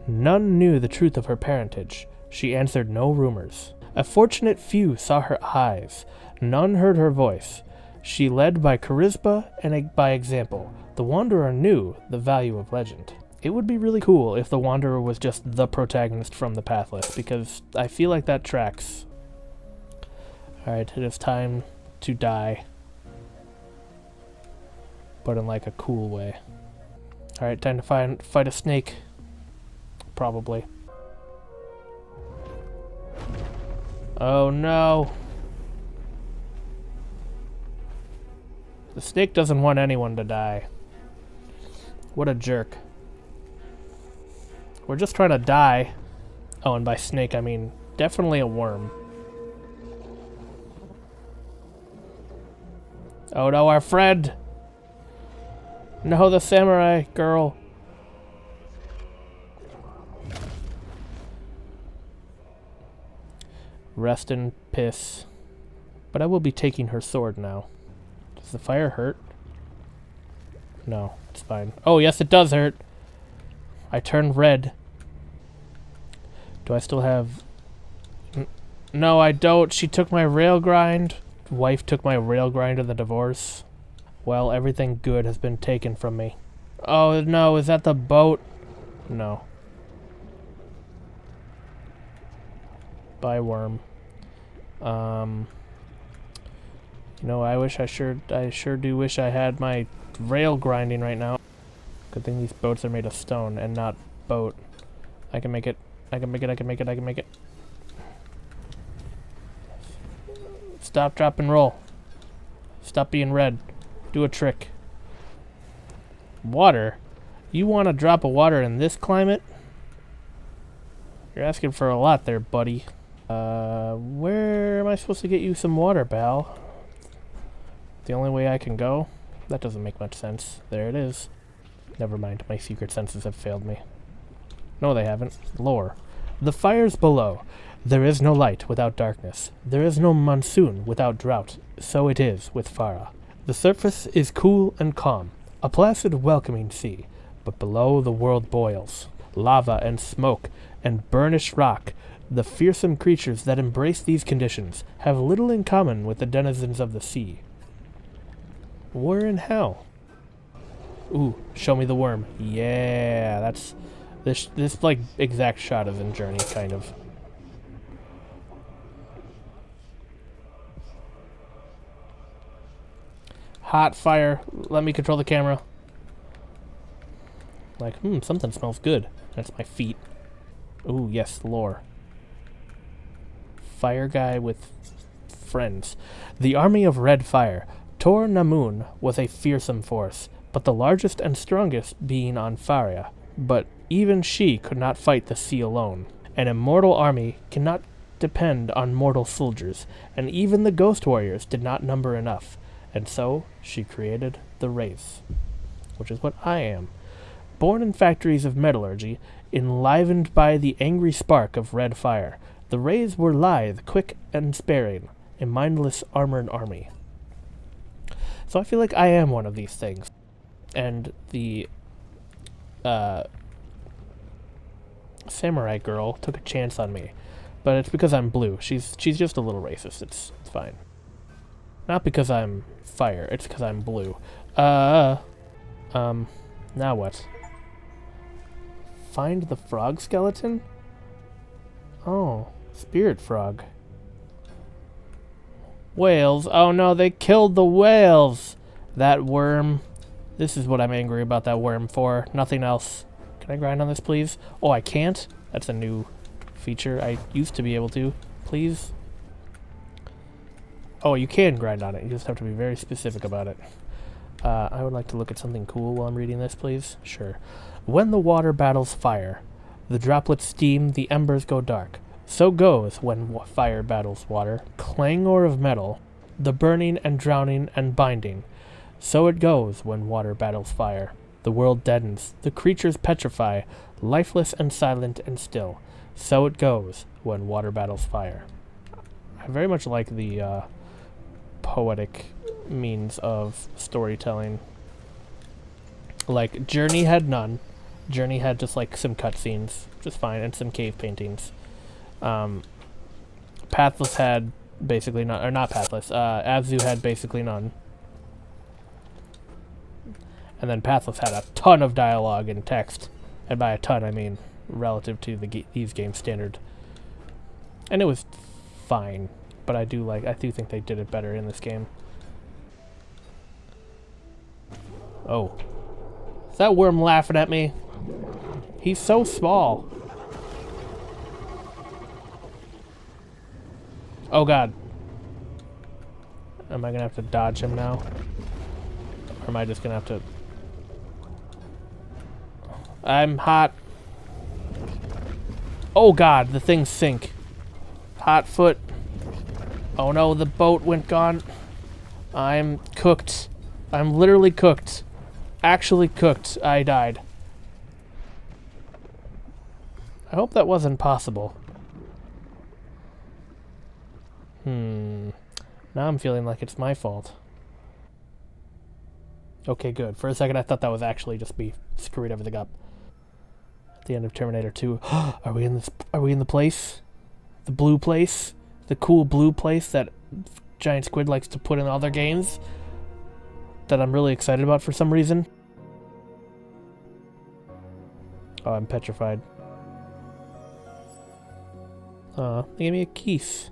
None knew the truth of her parentage. She answered no rumors. A fortunate few saw her eyes. None heard her voice. She led by charisma and by example. The wanderer knew the value of legend. It would be really cool if the wanderer was just the protagonist from the Pathless, because I feel like that tracks. Alright, it is time to die. But in like a cool way. Alright, time to fight a snake. Probably. Oh no! The snake doesn't want anyone to die. What a jerk. We're just trying to die. Oh, and by snake I mean definitely a worm. Oh no, our friend! No, the samurai girl. Rest in piss. But I will be taking her sword now. Does the fire hurt? No, it's fine. Oh, yes, it does hurt. I turned red. Do I still have... No, I don't. She took my rail grind. Wife took my rail grind in the divorce. Well, everything good has been taken from me. Oh, no, is that the boat? No. Bye, worm. You know, I sure do wish I had my rail grinding right now. Good thing these boats are made of stone and not boat. I can make it. I can make it. I can make it. I can make it. Stop, drop, and roll. Stop being red. Do a trick. Water? You want a drop of water in this climate? You're asking for a lot there, buddy. Where am I supposed to get you some water, pal? The only way I can go? That doesn't make much sense. There it is. Never mind, my secret senses have failed me. No, they haven't. Lore. The fires below. There is no light without darkness. There is no monsoon without drought. So it is with Farah. The surface is cool and calm, a placid, welcoming sea. But below the world boils. Lava and smoke and burnished rock. The fearsome creatures that embrace these conditions have little in common with the denizens of the sea. Where in hell? Ooh, show me the worm. Yeah, that's... This like, exact shot is in Journey, kind of. Hot fire. Let me control the camera. Like, something smells good. That's my feet. Ooh, yes, lore. Fire guy with friends. The army of red fire, Tor Namun, was a fearsome force, but the largest and strongest being on Faria. But even she could not fight the sea alone. An immortal army cannot depend on mortal soldiers, and even the ghost warriors did not number enough. And so she created the Wraiths, which is what I am. Born in factories of metallurgy, enlivened by the angry spark of red fire, the Wraiths were lithe, quick, and sparing, a mindless armored army. So I feel like I am one of these things. And the samurai girl took a chance on me. But it's because I'm blue. She's just a little racist. It's fine. Not because I'm fire. It's because I'm blue. Now what? Find the frog skeleton? Oh, spirit frog. Whales. Oh no, they killed the whales! That worm. This is what I'm angry about that worm for. Nothing else. Can I grind on this, please? Oh, I can't? That's a new feature. I used to be able to. Please? Oh, you can grind on it. You just have to be very specific about it. I would like to look at something cool while I'm reading this, please. Sure. When the water battles fire, the droplets steam, the embers go dark. So goes when fire battles water, clangor of metal, the burning and drowning and binding. So it goes when water battles fire. The world deadens, the creatures petrify, lifeless and silent and still. So it goes when water battles fire. I very much like the poetic means of storytelling. Like, Journey had none. Journey had just like some cutscenes, just fine, and some cave paintings. Pathless had basically none, or not Pathless, Abzu had basically none. And then Pathless had a ton of dialogue and text. And by a ton, I mean relative to these games' standard. And it was fine, but I do think they did it better in this game. Oh. Is that worm laughing at me? He's so small. Oh god. Am I gonna have to dodge him now? Or am I just gonna have to... I'm hot. Oh god, the things sink. Hot foot. Oh no, the boat went gone. I'm cooked. I'm literally cooked. Actually cooked. I died. I hope that wasn't possible. Now I'm feeling like it's my fault. Okay, good. For a second I thought that was actually just me screwing everything up. At the end of Terminator 2. Are we in the place? The blue place? The cool blue place that Giant Squid likes to put in other games? That I'm really excited about for some reason? Oh, I'm petrified. They gave me a keys.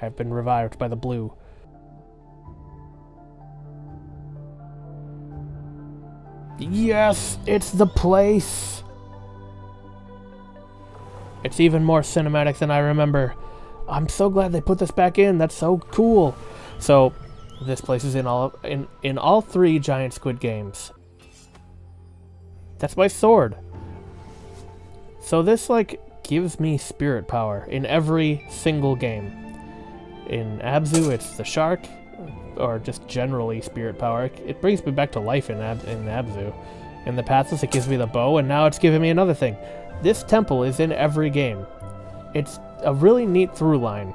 I've been revived by the blue. Yes, it's the place! It's even more cinematic than I remember. I'm so glad they put this back in. That's so cool. So, this place is in all three Giant Squid games. That's my sword. So this, like, gives me spirit power in every single game. In Abzu, it's the shark, or just generally spirit power. It brings me back to life in Abzu. In the Pathless, it gives me the bow, and now it's giving me another thing. This temple is in every game. It's a really neat through line.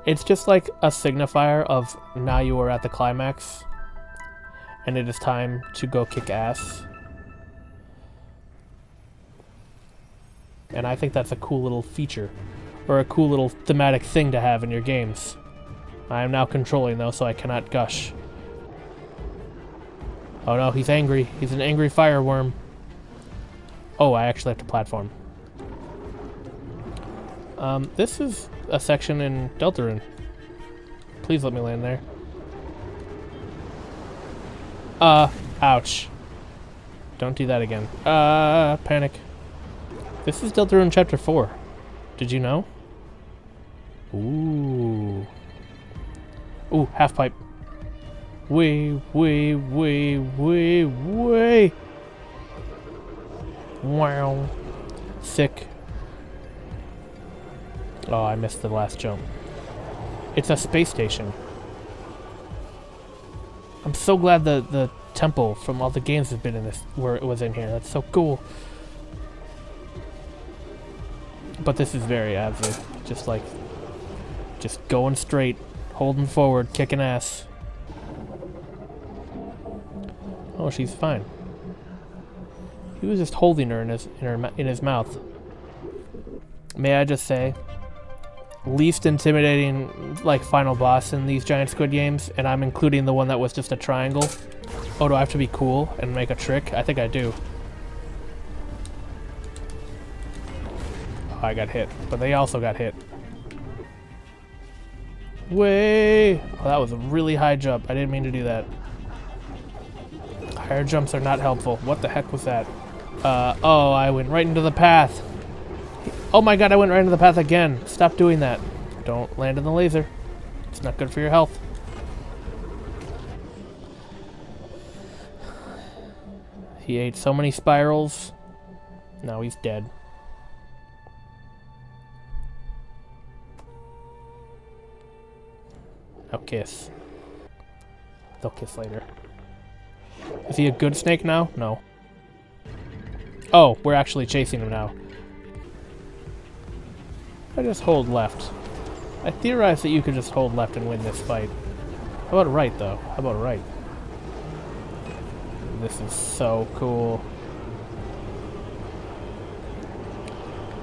It's just like a signifier of now you are at the climax, and it is time to go kick ass. And I think that's a cool little feature, or a cool little thematic thing to have in your games. I am now controlling though, so I cannot gush. Oh no, he's angry. He's an angry fireworm. Oh, I actually have to platform. This is a section in Deltarune. Please let me land there. Ouch. Don't do that again. Panic. This is still through in Chapter 4. Did you know? Ooh. Ooh, half pipe. Way. Wow. Sick. Oh, I missed the last jump. It's a space station. I'm so glad the temple from all the games has been in this, where it was in here. That's so cool. But this is very Abzu. Just going straight, holding forward, kicking ass. Oh, she's fine. He was just holding her in his mouth. May I just say, least intimidating like final boss in these giant squid games, and I'm including the one that was just a triangle. Oh, do I have to be cool and make a trick? I think I do. Oh, I got hit, but they also got hit. Way! Oh, that was a really high jump. I didn't mean to do that. Higher jumps are not helpful. What the heck was that? Oh, I went right into the path. Oh my god, I went right into the path again. Stop doing that. Don't land in the laser. It's not good for your health. He ate so many spirals. Now he's dead. Now kiss. They'll kiss later. Is he a good snake now? No. Oh, we're actually chasing him now. I just hold left. I theorized that you could just hold left and win this fight. How about right, though? How about right? This is so cool.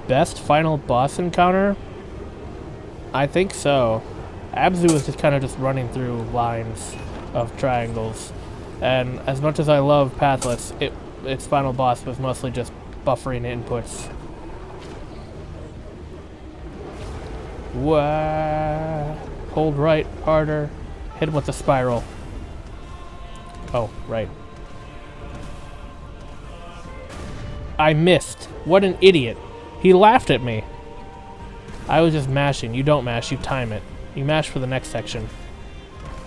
Best final boss encounter? I think so. Abzu was just kind of just running through lines of triangles. And as much as I love Pathless, its final boss was mostly just buffering inputs. Wah. Hold right, harder. Hit him with the spiral. Oh, right. I missed. What an idiot. He laughed at me. I was just mashing. You don't mash, you time it. You mash for the next section.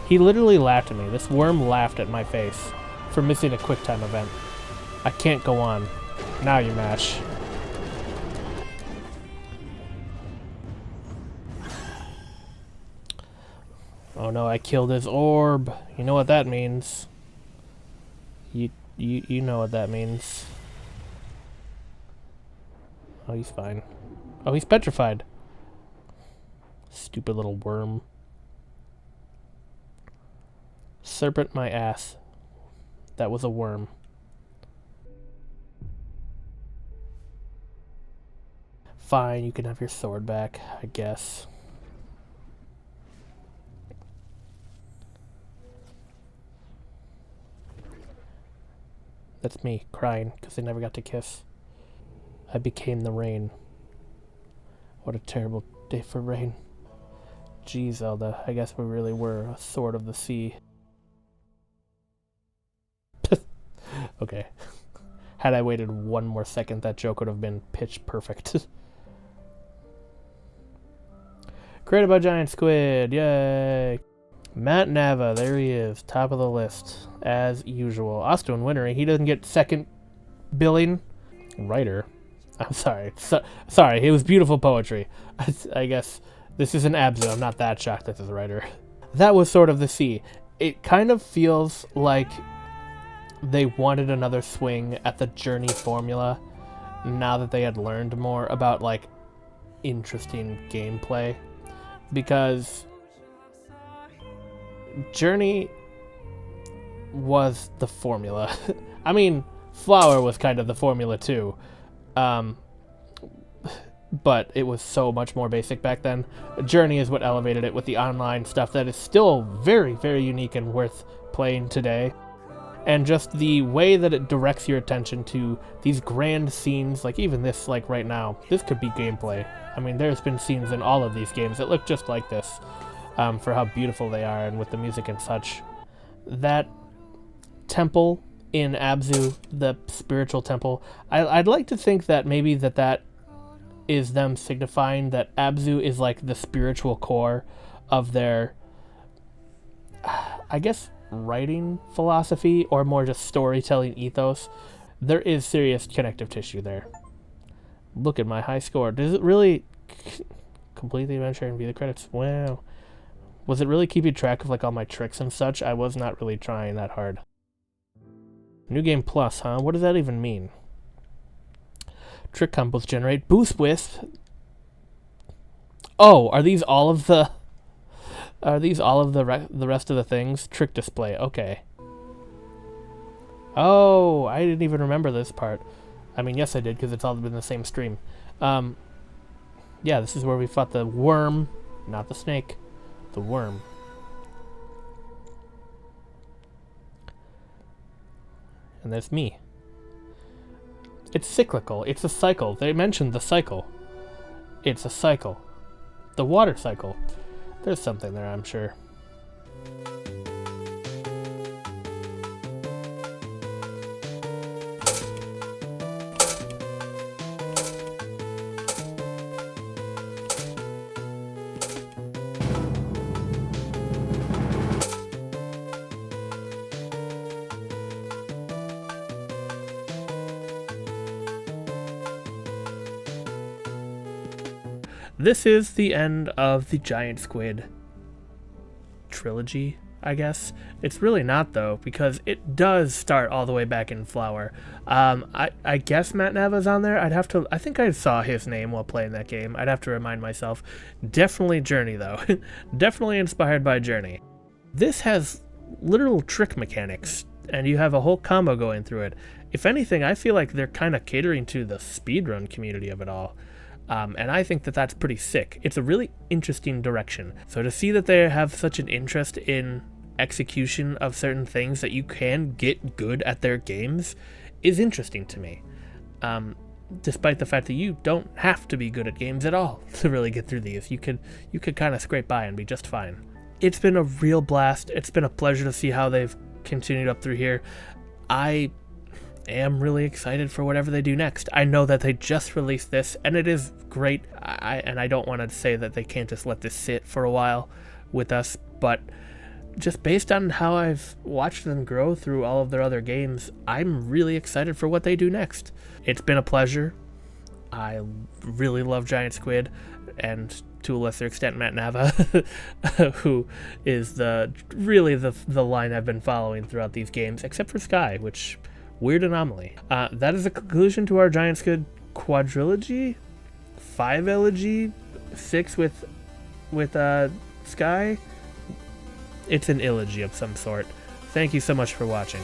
He literally laughed at me. This worm laughed at my face for missing a QuickTime event. I can't go on. Now you mash. Oh no, I killed his orb. You know what that means. You know what that means. Oh, he's fine. Oh, he's petrified. Stupid little worm. Serpent my ass. That was a worm. Fine, you can have your sword back, I guess. That's me, crying, because I never got to kiss. I became the rain. What a terrible day for rain. Gee, Zelda, I guess we really were a Sword of the Sea. Okay. Had I waited one more second, that joke would have been pitch perfect. Created by Giant Squid, yay! Matt Nava, there he is, top of the list, as usual. Ostwin Winnery, he doesn't get second billing. Writer. I'm sorry. Sorry, it was beautiful poetry. I guess this is an Abzu. I'm not that shocked that this is a writer. That was Sorta the Sea. It kind of feels like they wanted another swing at the Journey formula now that they had learned more about, like, interesting gameplay. Because Journey was the formula. I mean, Flower was kind of the formula too. But it was so much more basic back then. Journey is what elevated it with the online stuff that is still very, very unique and worth playing today. And just the way that it directs your attention to these grand scenes, like even this, like right now, this could be gameplay. I mean, there's been scenes in all of these games that look just like this, for how beautiful they are and with the music and such. That temple in Abzu, the spiritual temple. I'd like to think that maybe that is them signifying that Abzu is like the spiritual core of their, I guess, writing philosophy, or more just storytelling ethos. There is serious connective tissue there. Look at my high score. Does it really complete the adventure and view the credits? Wow. Was it really keeping track of like all my tricks and such? I was not really trying that hard. New game plus, huh? What does that even mean? Trick combos generate boost with. Oh, are these all of the? Are these all of the rest of the things? Trick display. Okay. Oh, I didn't even remember this part. I mean, yes, I did because it's all been the same stream. Yeah, this is where we fought the worm, not the snake, the worm. And there's me. It's cyclical. It's a cycle. They mentioned the cycle. It's a cycle. The water cycle. There's something there, I'm sure. This is the end of the Giant Squid trilogy, I guess. It's really not, though, because it does start all the way back in Flower. I guess Matt Nava's on there. I think I saw his name while playing that game. I'd have to remind myself. Definitely Journey, though. Definitely inspired by Journey. This has literal trick mechanics, and you have a whole combo going through it. If anything, I feel like they're kind of catering to the speedrun community of it all. And I think that that's pretty sick. It's a really interesting direction. So to see that they have such an interest in execution of certain things, that you can get good at their games, is interesting to me. Despite the fact that you don't have to be good at games at all to really get through these. You could kind of scrape by and be just fine. It's been a real blast. It's been a pleasure to see how they've continued up through here. I am really excited for whatever they do next. I know that they just released this, and it is great. I don't want to say that they can't just let this sit for a while with us, but just based on how I've watched them grow through all of their other games, I'm really excited for what they do next. It's been a pleasure. I really love Giant Squid, and to a lesser extent Matt Nava, who is really the line I've been following throughout these games, except for Sky, which weird anomaly. That is the conclusion to our Giant Squid quadrilogy, 5 elegy, 6 with Sky. It's an illogy of some sort. Thank you so much for watching.